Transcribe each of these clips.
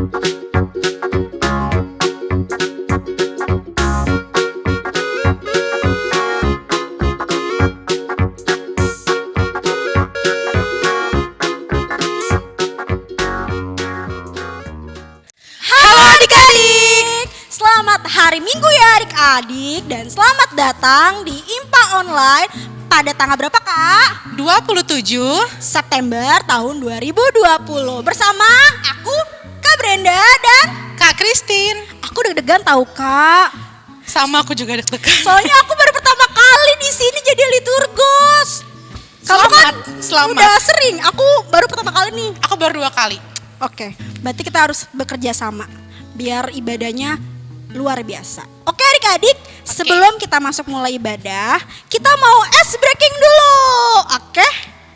Halo adik-adik, selamat hari Minggu ya adik-adik. Dan selamat datang di IMPA Online pada tanggal berapa Kak? 27 September tahun 2020. Bersama aku, Kak Brenda dan Kak Christine. aku deg-degan tahu Kak. Sama aku juga deg-degan. Soalnya aku baru pertama kali di sini jadi liturgos. Kamu kan Selamat. udah sering, aku baru pertama kali nih. Aku baru 2 kali. Oke, berarti kita harus bekerja sama biar ibadahnya luar biasa. Oke adik-adik, sebelum kita masuk mulai ibadah, kita mau ice breaking dulu. Oke,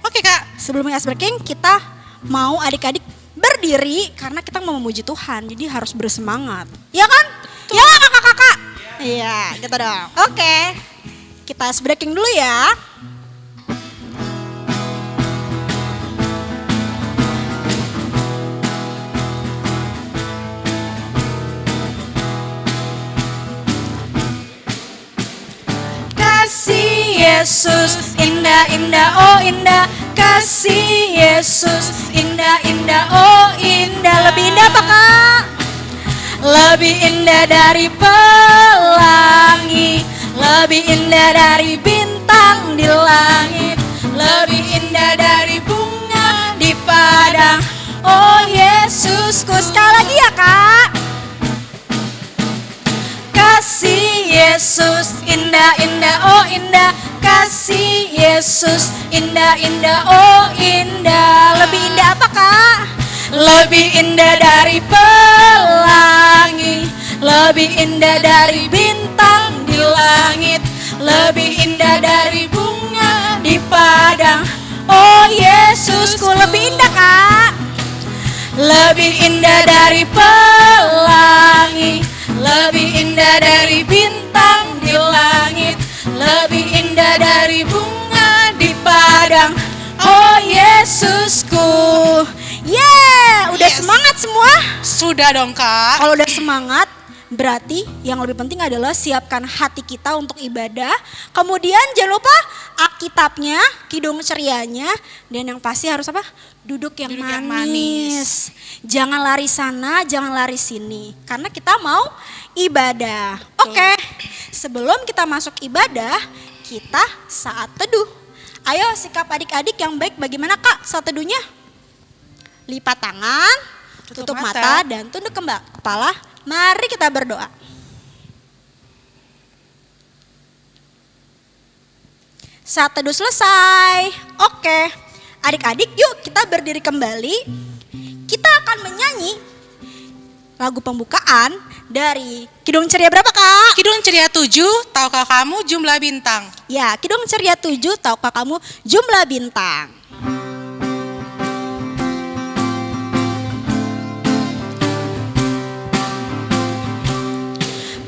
Oke Kak. sebelum ice breaking kita mau adik-adik berdiri karena kita mau memuji Tuhan, jadi harus bersemangat. Ya kan? Ya kakak-kakak? Iya, gitu dong. Oke, kita ice breaking dulu ya. Kasih Yesus indah indah oh indah, kasih Yesus indah indah oh indah. Lebih indah apa Kak? Lebih indah dari pelangi, lebih indah dari bintang di langit, lebih indah dari bunga di padang. Oh Yesusku, sekali lagi ya Kak. Kasih Yesus indah indah oh indah, kasih Yesus indah indah oh indah. Lebih indah apa Kak? Lebih indah dari pelangi, lebih indah dari bintang di langit, lebih indah dari bunga di padang. Oh Yesusku, lebih indah Kak. Lebih indah dari pelangi, lebih indah dari bintang di langit, lebih indah dari bunga di padang. Oh Yesusku. Yeah, udah semangat semua? Sudah dong Kak. Kalau udah semangat, berarti yang lebih penting adalah siapkan hati kita untuk ibadah. Kemudian jangan lupa Alkitabnya, kidung cerianya, dan yang pasti harus apa? Duduk yang manis. Jangan lari sana, jangan lari sini, karena kita mau ibadah. Oke, sebelum kita masuk ibadah, kita saat teduh. Ayo sikap adik-adik yang baik bagaimana Kak saat teduhnya? Lipat tangan, tutup mata dan tunduk kepala. Mari kita berdoa. Saat teduh selesai. Oke, adik-adik yuk kita berdiri kembali. Kita akan menyanyi lagu pembukaan dari Kidung Ceria berapa Kak? Kidung Ceria 7, tahukah kamu jumlah bintang? Ya, Kidung Ceria 7, tahukah kamu jumlah bintang?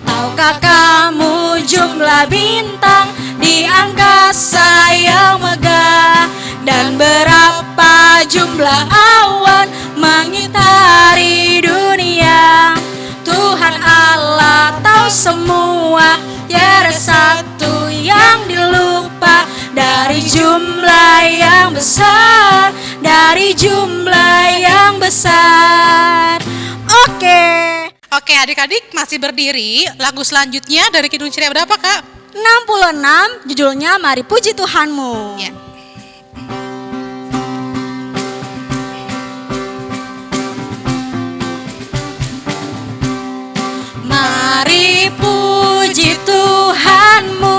Tahukah kamu jumlah bintang di angkasa yang megah, dan berapa jumlah awan mengitari dunia? Tuhan Allah tahu semua, tiada satu yang dilupa. Dari jumlah yang besar, dari jumlah yang besar. Oke adik-adik masih berdiri. Lagu selanjutnya dari Kidung Ceria berapa Kak? 66, judulnya Mari Puji Tuhanmu. Ya. Mari puji Tuhanmu,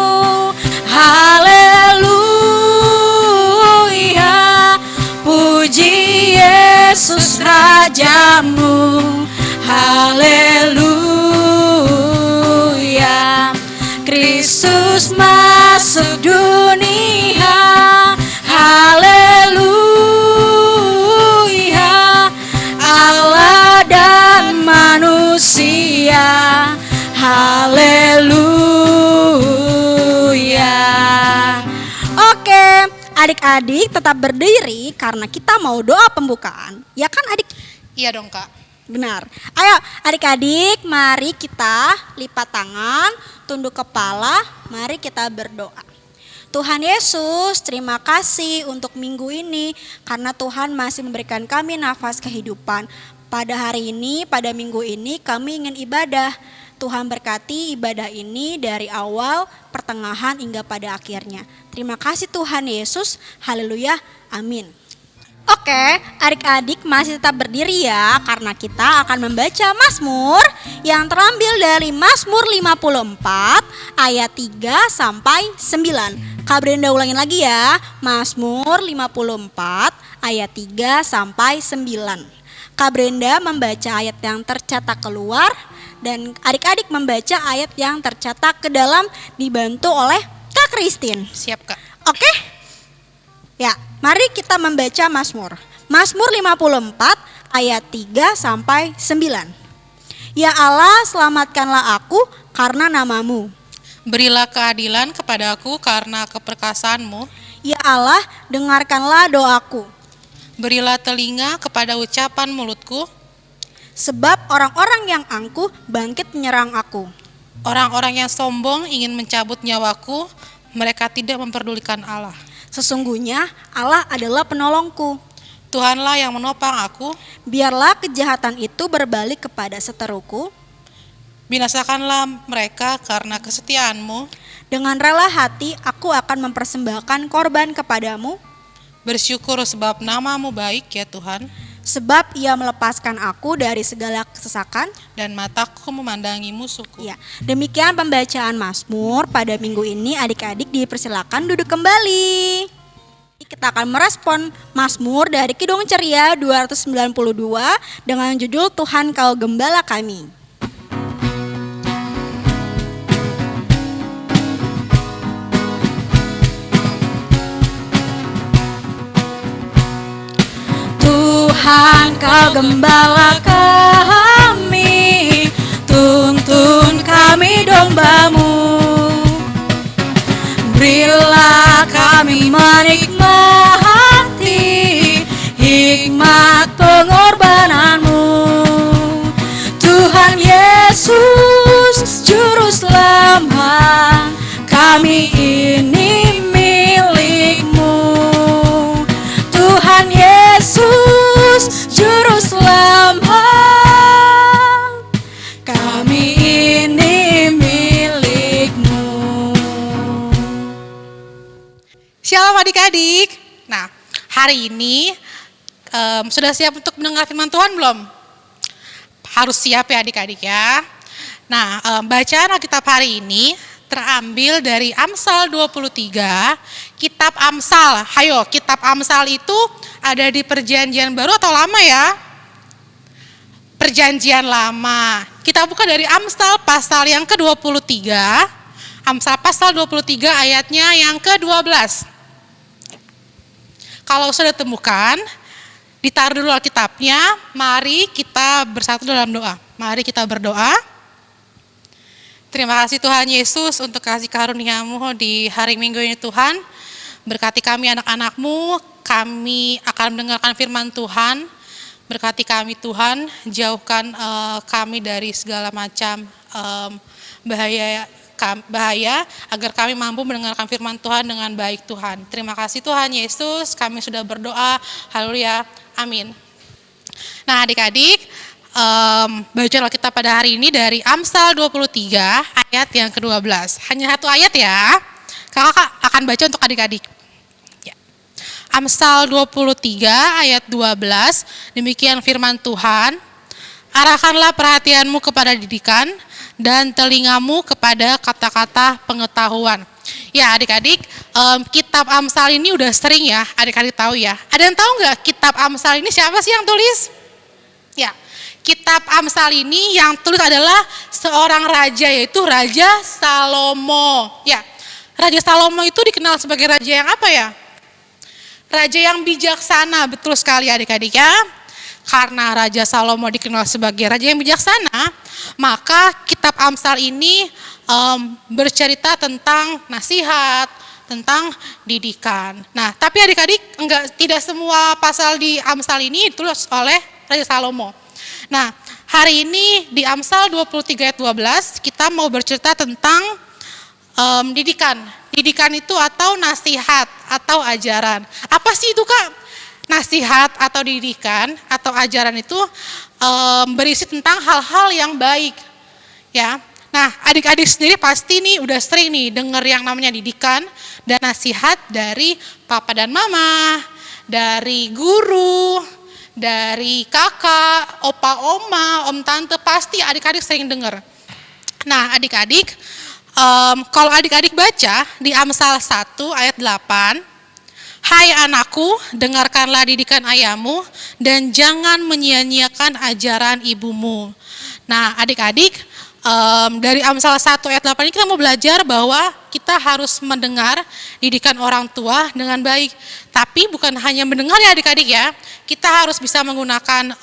haleluya. Puji Yesus Rajamu, haleluya. Kristus masuk dunia, haleluya. Allah dan manusia, haleluya. Oke, adik-adik tetap berdiri karena kita mau doa pembukaan. Ya kan adik? Iya dong Kak. Benar. Ayo adik-adik, mari kita lipat tangan, tunduk kepala, mari kita berdoa. Tuhan Yesus, terima kasih untuk minggu ini karena Tuhan masih memberikan kami nafas kehidupan. Pada hari ini, pada minggu ini kami ingin ibadah. Tuhan berkati ibadah ini dari awal, pertengahan hingga pada akhirnya. Terima kasih Tuhan Yesus. Haleluya. Amin. Oke, adik-adik masih tetap berdiri ya, karena kita akan membaca Mazmur yang terambil dari Mazmur 54 ayat 3 sampai 9. Kak Brenda ulangin lagi ya, Mazmur 54 ayat 3 sampai 9. Kak Brenda membaca ayat yang tercetak keluar dan adik-adik membaca ayat yang tercetak ke dalam dibantu oleh Kak Christine. Siap, Kak. Oke? Ya, mari kita membaca Mazmur. Mazmur 54 ayat 3 sampai 9. Ya Allah, selamatkanlah aku karena namamu. Berilah keadilan kepadaku karena keperkasaanmu. Ya Allah, dengarkanlah doaku. Berilah telinga kepada ucapan mulutku. Sebab orang-orang yang angkuh bangkit menyerang aku. Orang-orang yang sombong ingin mencabut nyawaku. Mereka tidak memperdulikan Allah. Sesungguhnya Allah adalah penolongku. Tuhanlah yang menopang aku. Biarlah kejahatan itu berbalik kepada seteruku. Binasakanlah mereka karena kesetiaanmu. Dengan rela hati aku akan mempersembahkan korban kepadamu. Bersyukur sebab namamu baik ya Tuhan. Sebab ia melepaskan aku dari segala kesesakan. Dan mataku memandangi musuhku. Ya, demikian pembacaan Mazmur pada minggu ini. Adik-adik dipersilakan duduk kembali. Kita akan merespon Mazmur dari Kidung Ceria 292 dengan judul Tuhan Kau Gembala Kami. Tuhan Kau Gembala kami, tuntun kami domba-Mu. Berilah kami menikmati hikmat pengorbanan-Mu. Tuhan Yesus, Juru Selamat, kami ini milik-Mu. Tuhan Yesus, Juru Selamat, kami ini milik-Mu. Shalom adik-adik. Nah, hari ini sudah siap untuk mendengar firman Tuhan belum? Harus siap ya adik-adik ya. Nah, bacaan Alkitab hari ini terambil dari Amsal 23, kitab Amsal. Hayo, kitab Amsal itu ada di Perjanjian Baru atau Lama ya? Perjanjian Lama. Kita buka dari Amsal pasal yang ke-23. Amsal pasal 23 ayatnya yang ke-12. Kalau sudah temukan, ditaruh dulu Alkitabnya, mari kita bersatu dalam doa. Mari kita berdoa. Terima kasih Tuhan Yesus untuk kasih karunia-Mu di hari Minggu ini Tuhan. Berkati kami anak-anak-Mu, kami akan mendengarkan firman Tuhan. Berkati kami Tuhan, jauhkan kami dari segala macam bahaya agar kami mampu mendengarkan firman Tuhan dengan baik Tuhan. Terima kasih Tuhan Yesus, kami sudah berdoa. Haleluya. Amin. Nah adik-adik, bacaan kita pada hari ini dari Amsal 23 ayat yang ke-12. Hanya satu ayat ya. Kakak akan baca untuk adik-adik. Ya. Amsal 23 ayat 12, demikian firman Tuhan. Arahkanlah perhatianmu kepada didikan dan telingamu kepada kata-kata pengetahuan. Ya adik-adik, kitab Amsal ini udah sering ya adik-adik tahu ya. Ada yang tahu nggak kitab Amsal ini siapa sih yang tulis? Ya, kitab Amsal ini yang tulis adalah seorang raja, yaitu Raja Salomo. Ya, Raja Salomo itu dikenal sebagai raja yang apa ya? Raja yang bijaksana, betul sekali adik-adik ya. Karena Raja Salomo dikenal sebagai raja yang bijaksana, maka kitab Amsal ini bercerita tentang nasihat, tentang didikan. Nah, tapi adik-adik tidak semua pasal di Amsal ini ditulis oleh Raja Salomo. Nah, hari ini di Amsal 23 ayat 12 kita mau bercerita tentang didikan. Didikan itu atau nasihat atau ajaran. Apa sih itu Kak? Nasihat atau didikan atau ajaran itu berisi tentang hal-hal yang baik. Ya. Nah, adik-adik sendiri pasti nih udah sering nih dengar yang namanya didikan dan nasihat dari papa dan mama, dari guru, dari kakak, opa, oma, om, tante, pasti adik-adik sering dengar. Nah, adik-adik, kalau adik-adik baca di Amsal 1 ayat 8, hai anakku, dengarkanlah didikan ayahmu dan jangan menyia-nyiakan ajaran ibumu. Nah, adik-adik, dari Amsal 1 ayat 8 ini kita mau belajar bahwa kita harus mendengar didikan orang tua dengan baik. Tapi bukan hanya mendengar ya adik-adik ya, kita harus bisa menggunakan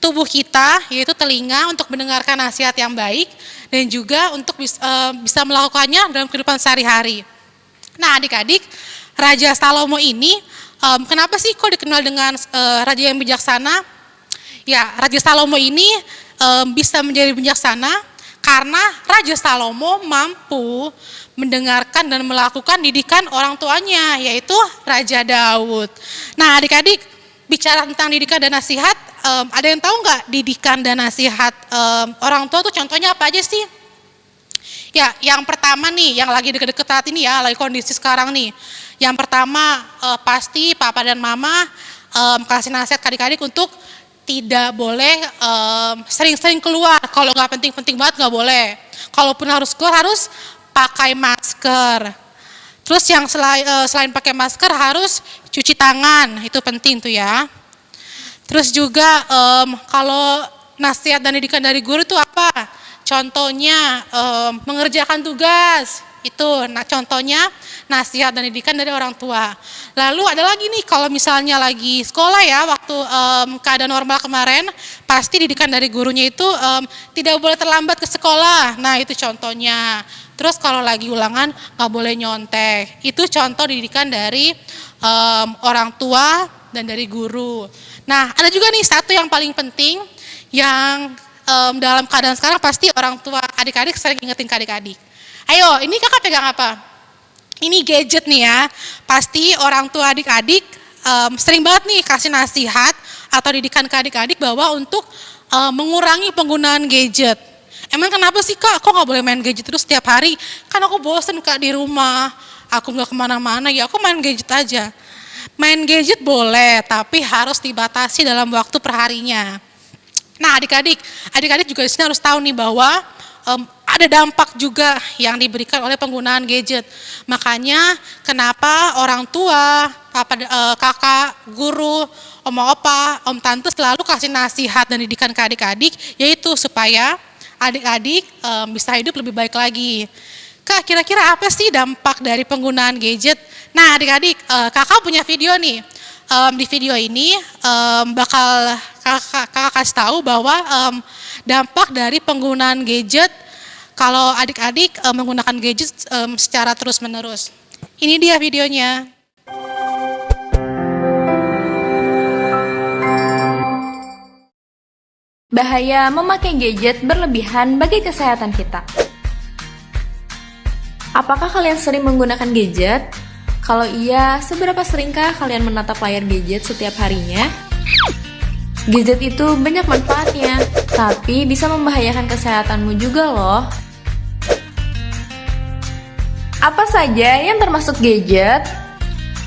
tubuh kita, yaitu telinga untuk mendengarkan nasihat yang baik dan juga untuk bisa melakukannya dalam kehidupan sehari-hari. Nah adik-adik, Raja Salomo ini kenapa sih kok dikenal dengan raja yang bijaksana? Ya, Raja Salomo ini bisa menjadi bijaksana karena Raja Salomo mampu mendengarkan dan melakukan didikan orang tuanya, yaitu Raja Daud. Nah adik-adik, bicara tentang didikan dan nasihat, ada yang tahu nggak didikan dan nasihat orang tua tuh contohnya apa aja sih? Ya, yang pertama nih, yang lagi deket-deket saat ini ya, lagi kondisi sekarang nih. Yang pertama pasti papa dan mama kasih nasihat ke adik-adik untuk tidak boleh sering-sering keluar. Kalau nggak penting-penting banget nggak boleh. Kalaupun harus keluar harus pakai masker. Terus yang selain pakai masker harus cuci tangan, itu penting tuh ya. Terus juga kalau nasihat dan didikan dari guru itu apa? Contohnya mengerjakan tugas. Itu contohnya nasihat dan didikan dari orang tua. Lalu ada lagi nih kalau misalnya lagi sekolah ya, waktu keadaan normal kemarin, pasti didikan dari gurunya itu tidak boleh terlambat ke sekolah. Nah itu contohnya. Terus kalau lagi ulangan nggak boleh nyontek. Itu contoh didikan dari orang tua dan dari guru. Nah ada juga nih satu yang paling penting yang dalam keadaan sekarang pasti orang tua adik-adik sering ingetin ke adik-adik. Ayo, ini kakak pegang apa? Ini gadget nih ya. Pasti orang tua adik-adik sering banget nih kasih nasihat atau didikan ke adik-adik bahwa untuk mengurangi penggunaan gadget. Emang kenapa sih kak? Kok nggak boleh main gadget terus setiap hari? Kan aku bosen kak di rumah. Aku nggak kemana-mana ya. Aku main gadget aja. Main gadget boleh, tapi harus dibatasi dalam waktu perharinya. Nah adik-adik juga di sini harus tahu nih bahwa ada dampak juga yang diberikan oleh penggunaan gadget. Makanya kenapa orang tua, kakak, guru, oma opa, om tante selalu kasih nasihat dan didikan ke adik-adik, yaitu supaya adik-adik bisa hidup lebih baik lagi. Kak, kira-kira apa sih dampak dari penggunaan gadget? Nah adik-adik, kakak punya video nih. Di video ini bakal kakak kasih tahu bahwa dampak dari penggunaan gadget kalau adik-adik menggunakan gadget secara terus-menerus. Ini dia videonya. Bahaya memakai gadget berlebihan bagi kesehatan kita. Apakah kalian sering menggunakan gadget? Kalau iya, seberapa seringkah kalian menatap layar gadget setiap harinya? Gadget itu banyak manfaatnya, tapi bisa membahayakan kesehatanmu juga loh. Apa saja yang termasuk gadget?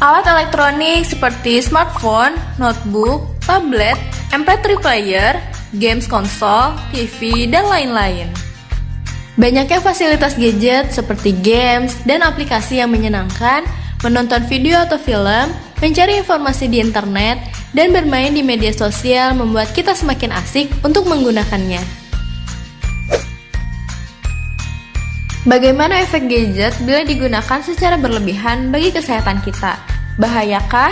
Alat elektronik seperti smartphone, notebook, tablet, MP3 player, games konsol, TV, dan lain-lain. Banyaknya fasilitas gadget seperti games dan aplikasi yang menyenangkan, menonton video atau film, mencari informasi di internet, dan bermain di media sosial membuat kita semakin asik untuk menggunakannya. Bagaimana efek gadget bila digunakan secara berlebihan bagi kesehatan kita? Bahayakah?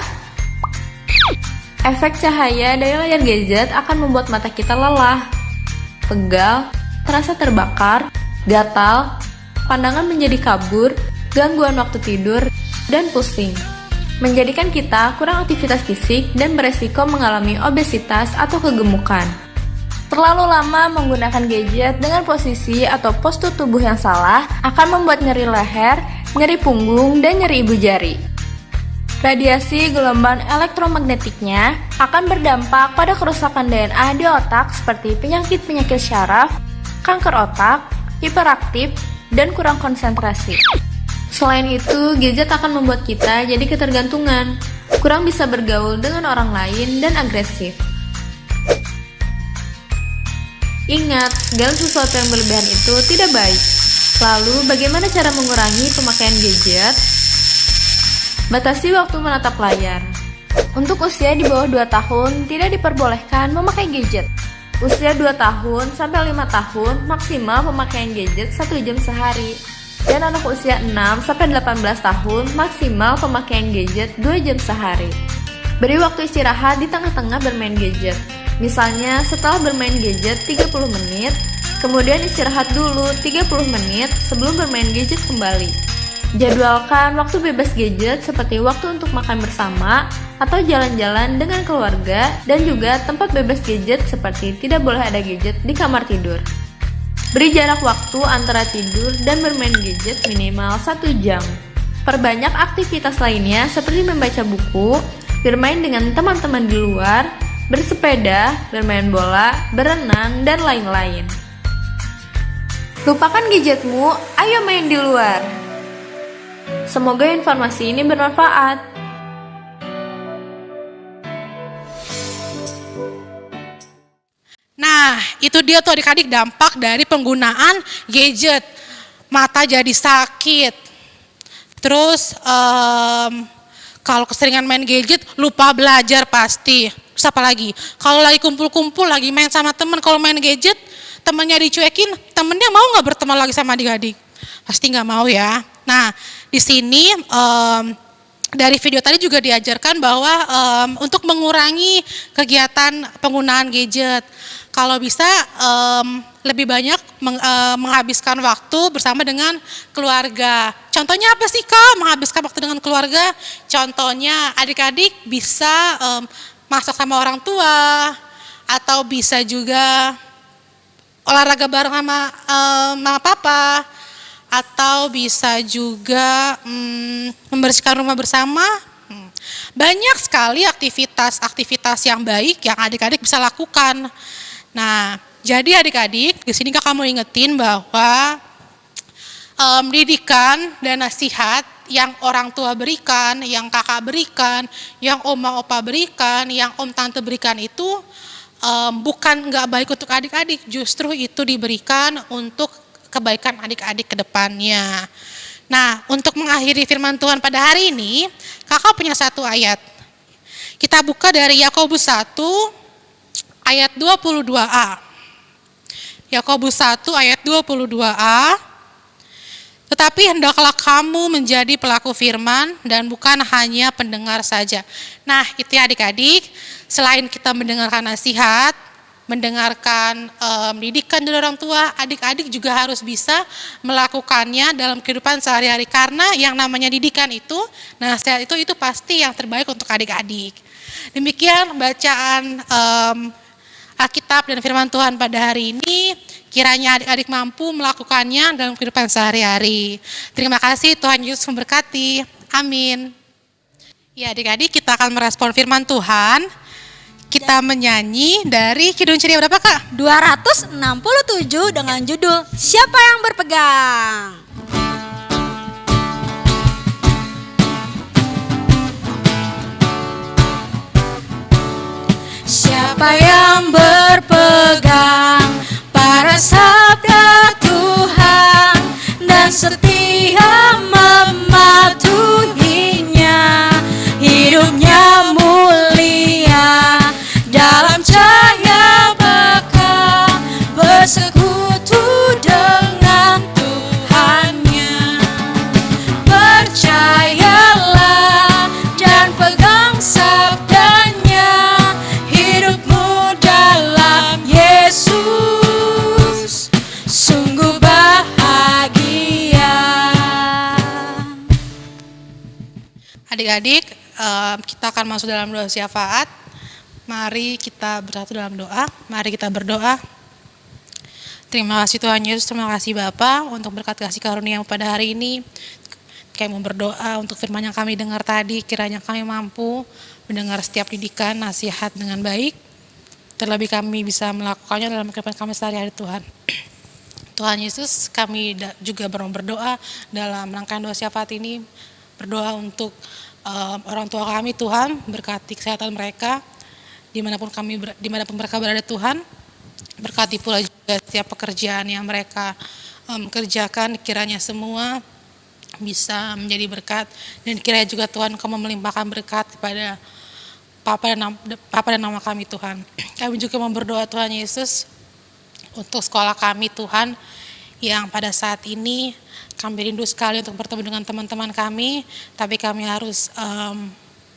Efek cahaya dari layar gadget akan membuat mata kita lelah, pegal, terasa terbakar, gatal, pandangan menjadi kabur, gangguan waktu tidur, dan pusing, menjadikan kita kurang aktivitas fisik dan beresiko mengalami obesitas atau kegemukan. Terlalu lama menggunakan gadget dengan posisi atau postur tubuh yang salah akan membuat nyeri leher, nyeri punggung, dan nyeri ibu jari. Radiasi gelombang elektromagnetiknya akan berdampak pada kerusakan DNA di otak seperti penyakit-penyakit syaraf, kanker otak, hiperaktif, dan kurang konsentrasi. Selain itu, gadget akan membuat kita jadi ketergantungan, kurang bisa bergaul dengan orang lain, dan agresif. Ingat, segala sesuatu yang berlebihan itu tidak baik. Lalu, bagaimana cara mengurangi pemakaian gadget? Batasi waktu menatap layar. Untuk usia di bawah 2 tahun, tidak diperbolehkan memakai gadget. Usia 2 tahun sampai 5 tahun, maksimal pemakaian gadget 1 jam sehari. Dan anak usia 6 sampai 18 tahun, maksimal pemakaian gadget 2 jam sehari. Beri waktu istirahat di tengah-tengah bermain gadget. Misalnya setelah bermain gadget 30 menit, kemudian istirahat dulu 30 menit sebelum bermain gadget kembali. Jadwalkan waktu bebas gadget seperti waktu untuk makan bersama atau jalan-jalan dengan keluarga, dan juga tempat bebas gadget seperti tidak boleh ada gadget di kamar tidur. Beri jarak waktu antara tidur dan bermain gadget minimal 1 jam. Perbanyak aktivitas lainnya seperti membaca buku, bermain dengan teman-teman di luar, bersepeda, bermain bola, berenang, dan lain-lain. Lupakan gadgetmu, ayo main di luar. Semoga informasi ini bermanfaat. Nah, itu dia tuh adik-adik dampak dari penggunaan gadget. Mata jadi sakit. Terus kalau keseringan main gadget, lupa belajar pasti. Terus apa lagi? Kalau lagi kumpul-kumpul, lagi main sama temen, kalau main gadget, temennya dicuekin, temennya mau nggak berteman lagi sama adik-adik? Pasti nggak mau ya. Nah, di sini dari video tadi juga diajarkan bahwa untuk mengurangi kegiatan penggunaan gadget, kalau bisa lebih banyak menghabiskan waktu bersama dengan keluarga. Contohnya apa sih Kak menghabiskan waktu dengan keluarga? Contohnya adik-adik bisa masak sama orang tua, atau bisa juga olahraga bareng sama mama papa, atau bisa juga membersihkan rumah bersama. Banyak sekali aktivitas yang baik yang adik-adik bisa lakukan. Nah, jadi adik-adik, di sini Kakak mau ingetin bahwa didikan dan nasihat yang orang tua berikan, yang kakak berikan, yang oma opa berikan, yang om tante berikan itu bukan nggak baik untuk adik-adik, justru itu diberikan untuk kebaikan adik-adik ke depannya. Nah, untuk mengakhiri firman Tuhan pada hari ini, kakak punya satu ayat. Kita buka dari Yakobus 1 ayat 22a. Yakobus 1 ayat 22a. Tetapi hendaklah kamu menjadi pelaku firman dan bukan hanya pendengar saja. Nah, itu ya adik-adik, selain kita mendengarkan nasihat, mendengarkan didikan dari orang tua, adik-adik juga harus bisa melakukannya dalam kehidupan sehari-hari, karena yang namanya didikan itu, nasihat itu pasti yang terbaik untuk adik-adik. Demikian bacaan Alkitab dan firman Tuhan pada hari ini. Kiranya adik-adik mampu melakukannya dalam kehidupan sehari-hari. Terima kasih, Tuhan Yesus memberkati. Amin. Ya adik-adik, kita akan merespon firman Tuhan. Kita menyanyi dari Kidung Ceria berapa Kak? 267 dengan judul Siapa yang Berpegang. Siapa yang berpegang para sabda Tuhan dan setia mematuhinya, hidupnya mulia dalam cahaya bekal, bersekutu dengan Tuhannya. Percayalah dan pegang sabdanya, hidupmu dalam Yesus sungguh bahagia. Adik-adik, kita akan masuk dalam doa syafaat. Mari kita bersatu dalam doa. Mari kita berdoa. Terima kasih Tuhan Yesus, terima kasih Bapa untuk berkat kasih karunia pada hari ini. Kami mau berdoa untuk firman yang kami dengar tadi, kiranya kami mampu mendengar setiap didikan, nasihat dengan baik. Terlebih kami bisa melakukannya dalam kehidupan kami sehari-hari Tuhan. Tuhan Yesus, kami juga berdoa dalam rangkaian doa syafaat ini, berdoa untuk orang tua kami Tuhan, berkati kesehatan mereka, dimanapun mereka berada Tuhan, berkati pula juga setiap pekerjaan yang mereka kerjakan, kiranya semua bisa menjadi berkat, dan kiranya juga Tuhan Kau melimpahkan berkat kepada Papa dan nama kami Tuhan. Kami juga berdoa Tuhan Yesus untuk sekolah kami Tuhan, yang pada saat ini kami rindu sekali untuk bertemu dengan teman-teman kami, tapi kami harus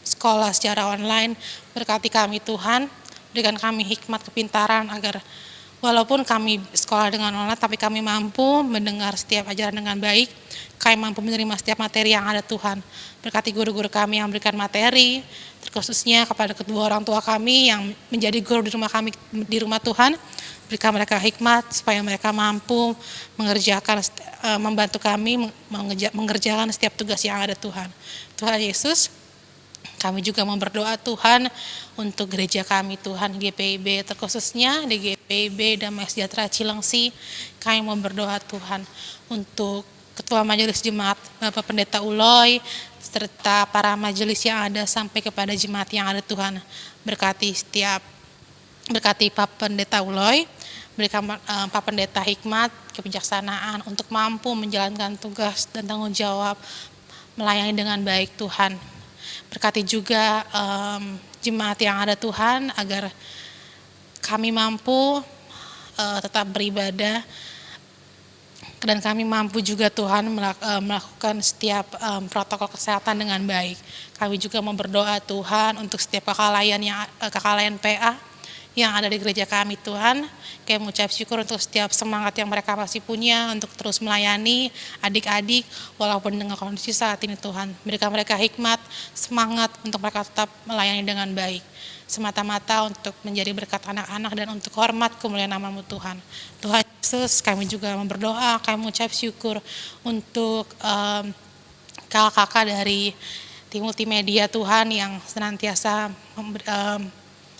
sekolah secara online. Berkati kami Tuhan, berikan kami hikmat kepintaran agar walaupun kami sekolah dengan online, tapi kami mampu mendengar setiap ajaran dengan baik, kami mampu menerima setiap materi yang ada Tuhan. Berkati guru-guru kami yang memberikan materi, terkhususnya kepada kedua orang tua kami yang menjadi guru di rumah Tuhan, berikan mereka hikmat supaya mereka mampu membantu kami mengerjakan setiap tugas yang ada Tuhan. Tuhan Yesus, kami juga mau berdoa Tuhan untuk gereja kami Tuhan GPIB, terkhususnya di GPIB Damai Sejahtera Cilengsi. Kami mau berdoa Tuhan untuk Ketua Majelis Jemaat Bapak Pendeta Uloy, serta para majelis yang ada sampai kepada jemaat yang ada Tuhan. Berkati Pak Pendeta Uloy, berikan Pak Pendeta hikmat, kebijaksanaan untuk mampu menjalankan tugas dan tanggung jawab melayani dengan baik Tuhan. Berkati juga jemaat yang ada Tuhan, agar kami mampu tetap beribadah, dan kami mampu juga Tuhan melakukan setiap protokol kesehatan dengan baik. Kami juga mau berdoa Tuhan untuk setiap kekhalayan PA yang ada di gereja kami Tuhan. Kami mengucap syukur untuk setiap semangat yang mereka masih punya untuk terus melayani adik-adik walaupun dengan kondisi saat ini Tuhan. Berikan mereka hikmat, semangat untuk mereka tetap melayani dengan baik, semata-mata untuk menjadi berkat anak-anak dan untuk hormat kemuliaan nama-Mu Tuhan. Tuhan Yesus, kami juga berdoa, kami mengucap syukur untuk kakak-kakak dari tim multimedia Tuhan yang senantiasa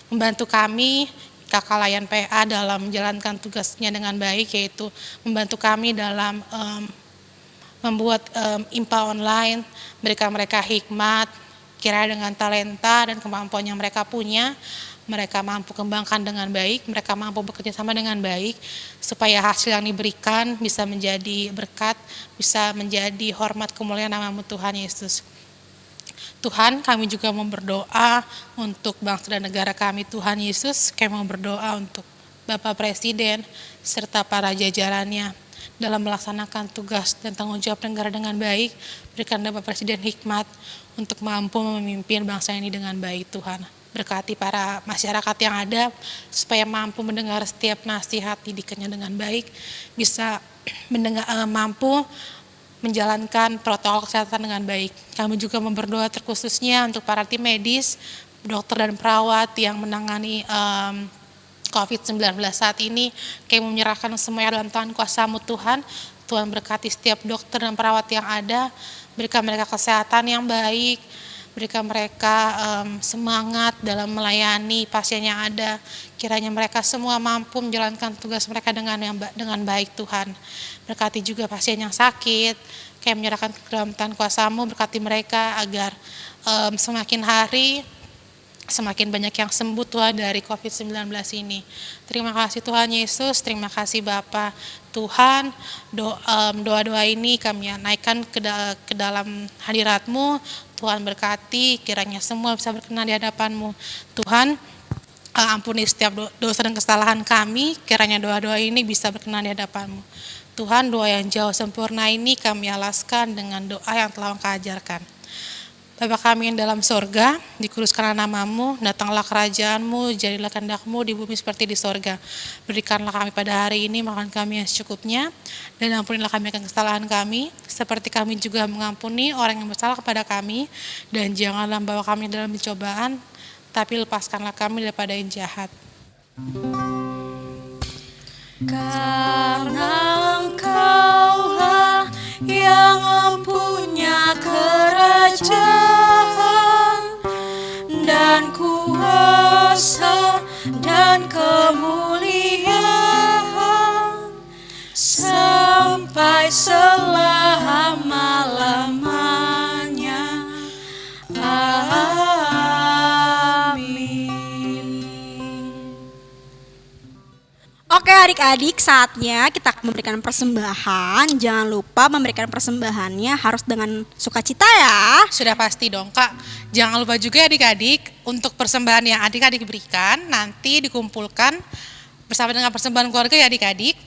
membantu kami, kakak layan PA, dalam menjalankan tugasnya dengan baik, yaitu membantu kami dalam membuat IMPA online. Berikan mereka hikmat, kiranya dengan talenta dan kemampuan yang mereka punya, mereka mampu kembangkan dengan baik, mereka mampu bekerja sama dengan baik, supaya hasil yang diberikan bisa menjadi berkat, bisa menjadi hormat kemuliaan nama-Mu Tuhan Yesus. Tuhan, kami juga mau berdoa untuk bangsa dan negara kami Tuhan Yesus. Kami mau berdoa untuk Bapak Presiden serta para jajarannya dalam melaksanakan tugas dan tanggung jawab negara dengan baik. Berikan Bapak Presiden hikmat untuk mampu memimpin bangsa ini dengan baik Tuhan. Berkati para masyarakat yang ada supaya mampu mendengar setiap nasihat didikannya dengan baik, bisa mampu menjalankan protokol kesehatan dengan baik. Kami juga berdoa terkhususnya untuk para tim medis, dokter dan perawat yang menangani COVID-19 saat ini. Kami menyerahkan semuanya dalam tangan kuasa-Mu Tuhan. Tuhan berkati setiap dokter dan perawat yang ada, berikan mereka kesehatan yang baik, berikan mereka semangat dalam melayani pasien yang ada. Kiranya mereka semua mampu menjalankan tugas mereka dengan baik Tuhan. Berkati juga pasien yang sakit, kami menyerahkan ke dalam tangan kuasa-Mu, berkati mereka agar semakin hari semakin banyak yang sembuh Tuhan dari COVID-19 ini. Terima kasih Tuhan Yesus, terima kasih Bapa. Tuhan, doa-doa ini kami naikkan ke dalam hadirat-Mu. Tuhan berkati, kiranya semua bisa berkenan di hadapan-Mu. Tuhan, ampuni setiap dosa dan kesalahan kami, kiranya doa-doa ini bisa berkenan di hadapan-Mu. Tuhan, doa yang jauh sempurna ini kami alaskan dengan doa yang telah Engkau ajarkan. Bapa kami yang dalam sorga, dikuduskanlah nama-Mu, datanglah kerajaan-Mu, jadilah kehendak-Mu di bumi seperti di sorga. Berikanlah kami pada hari ini makan kami yang secukupnya, dan ampunilah kami akan kesalahan kami, seperti kami juga mengampuni orang yang bersalah kepada kami, dan janganlah membawa kami dalam pencobaan, tapi lepaskanlah kami daripada yang jahat. Karena Engkaulah yang mempunyai kerajaan dan kuasa dan kemuliaan sampai selama-lamanya. Amin. Oke adik-adik, saatnya kita memberikan persembahan. Jangan lupa memberikan persembahannya harus dengan sukacita ya. Sudah pasti dong Kak. Jangan lupa juga adik-adik untuk persembahan yang adik-adik berikan nanti dikumpulkan bersama dengan persembahan keluarga ya adik-adik.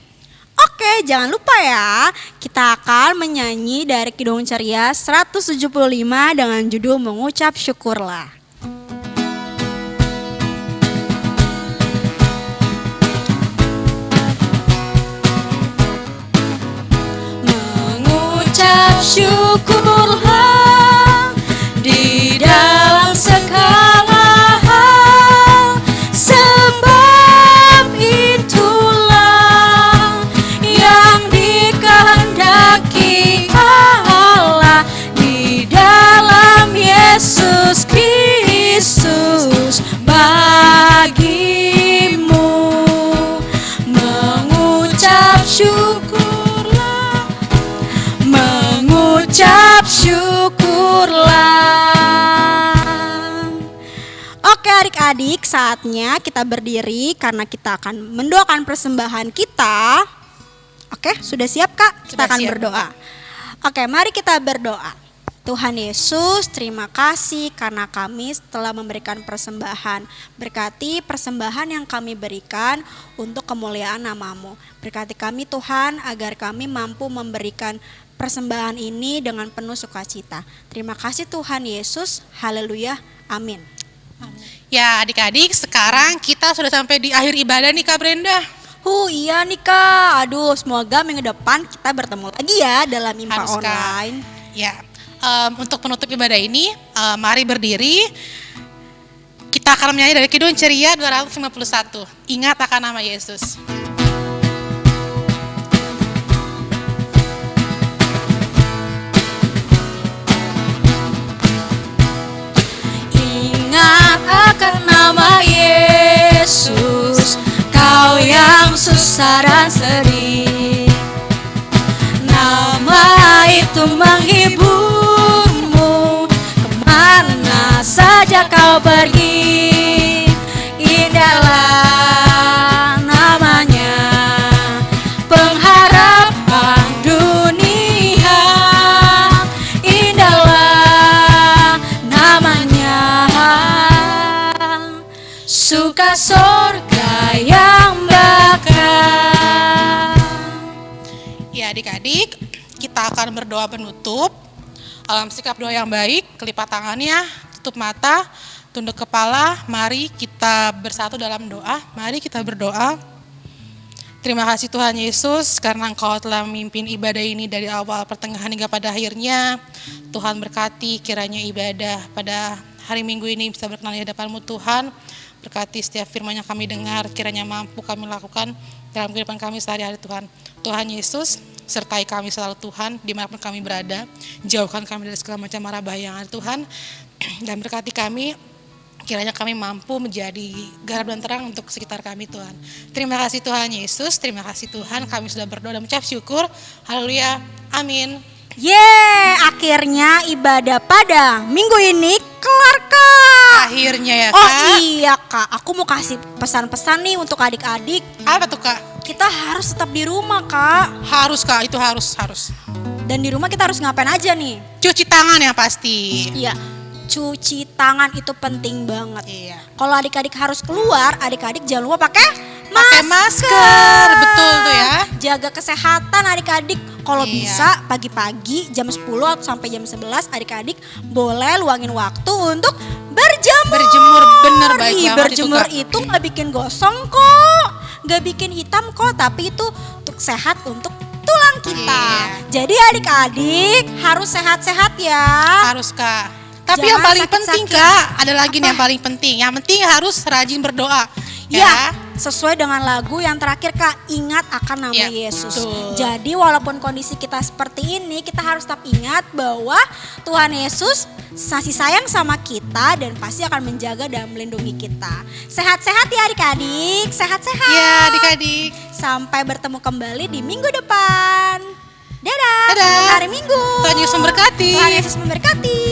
Oke, jangan lupa ya. Kita akan menyanyi dari Kidung Ceria 175 dengan judul Mengucap Syukurlah. Mengucap syukurlah di dalam segala hal, sebab itulah yang dikehendaki Allah di dalam Yesus Kristus bagimu. Mengucap syukurlah, mengucap syukurlah. Oke adik-adik, saatnya kita berdiri karena kita akan mendoakan persembahan kita. Oke, sudah siap Kak? Kita Sudah akan siap, berdoa. Oke, mari kita berdoa. Tuhan Yesus, terima kasih karena kami telah memberikan persembahan. Berkati persembahan yang kami berikan untuk kemuliaan nama-Mu. Berkati kami Tuhan agar kami mampu memberikan persembahan ini dengan penuh sukacita. Terima kasih Tuhan Yesus. Haleluya. Amin. Ya adik-adik, sekarang kita sudah sampai di akhir ibadah nih Kak Brenda. Iya nih Kak. Aduh, semoga minggu depan kita bertemu lagi ya dalam IMPA Harus, Kak. online. Ya, untuk penutup ibadah ini, mari berdiri. Kita akan menyanyi dari Kidung Ceria 251. Ingat akan nama Yesus. Ingat akan nama Yesus, kau yang susah dan sedih. Nama itu menghiburmu kemana saja kau pergi. Indahlah namanya, pengharapan dunia. Indahlah namanya, suka sorga yang bakal. Ya adik-adik, kita akan berdoa penutup. Dalam sikap doa yang baik, kelipat tangannya, tutup mata, tunduk kepala. Mari kita bersatu dalam doa. Mari kita berdoa. Terima kasih Tuhan Yesus karena Engkau telah memimpin ibadah ini dari awal, pertengahan hingga pada akhirnya. Tuhan berkati kiranya ibadah pada hari Minggu ini bisa berkenan di hadapan-Mu Tuhan. Berkati setiap firman yang kami dengar, kiranya mampu kami lakukan dalam kehidupan kami sehari-hari Tuhan. Tuhan Yesus, sertai kami selalu Tuhan, dimanapun kami berada. Jauhkan kami dari segala macam mara bahaya yang ada Tuhan. Dan berkati kami, kiranya kami mampu menjadi garap dan terang untuk sekitar kami Tuhan. Terima kasih Tuhan Yesus, terima kasih Tuhan, kami sudah berdoa dan mengucap syukur. Haleluya, amin. Akhirnya ibadah pada minggu ini kelar Kak. Akhirnya ya Kak. Oh iya Kak, aku mau kasih pesan-pesan nih untuk adik-adik. Apa tuh Kak? Kita harus tetap di rumah Kak. Harus Kak, itu harus. Dan di rumah kita harus ngapain aja nih? Cuci tangan ya pasti. Iya, cuci tangan itu penting banget. Iya. Kalau adik-adik harus keluar, adik-adik jangan lupa pakai masker. Betul tuh ya. Jaga kesehatan adik-adik. Kalau Iya. bisa pagi-pagi jam 10 atau sampai jam 11 adik-adik boleh luangin waktu untuk berjemur. Berjemur, bener, baik banget berjemur itu, Kak. itu nggak bikin gosong kok, nggak bikin hitam kok, tapi itu untuk sehat untuk tulang kita. Iya. Jadi adik-adik harus sehat-sehat ya. Harus Kak. Tapi Jangan yang paling penting sakit-sakit. Kak, ada lagi nih Apa? yang paling penting. Yang penting harus rajin berdoa. Ya, sesuai dengan lagu yang terakhir Kak, ingat akan nama Ya, Yesus. betul. Jadi walaupun kondisi kita seperti ini, kita harus tetap ingat bahwa Tuhan Yesus masih sayang sama kita dan pasti akan menjaga dan melindungi kita. Sehat-sehat ya adik-adik, sehat-sehat. Ya, adik-adik. Sampai bertemu kembali di minggu depan. Dadah, Dadah. selamat hari Minggu. Tuhan Yesus memberkati. Tuhan Yesus memberkati.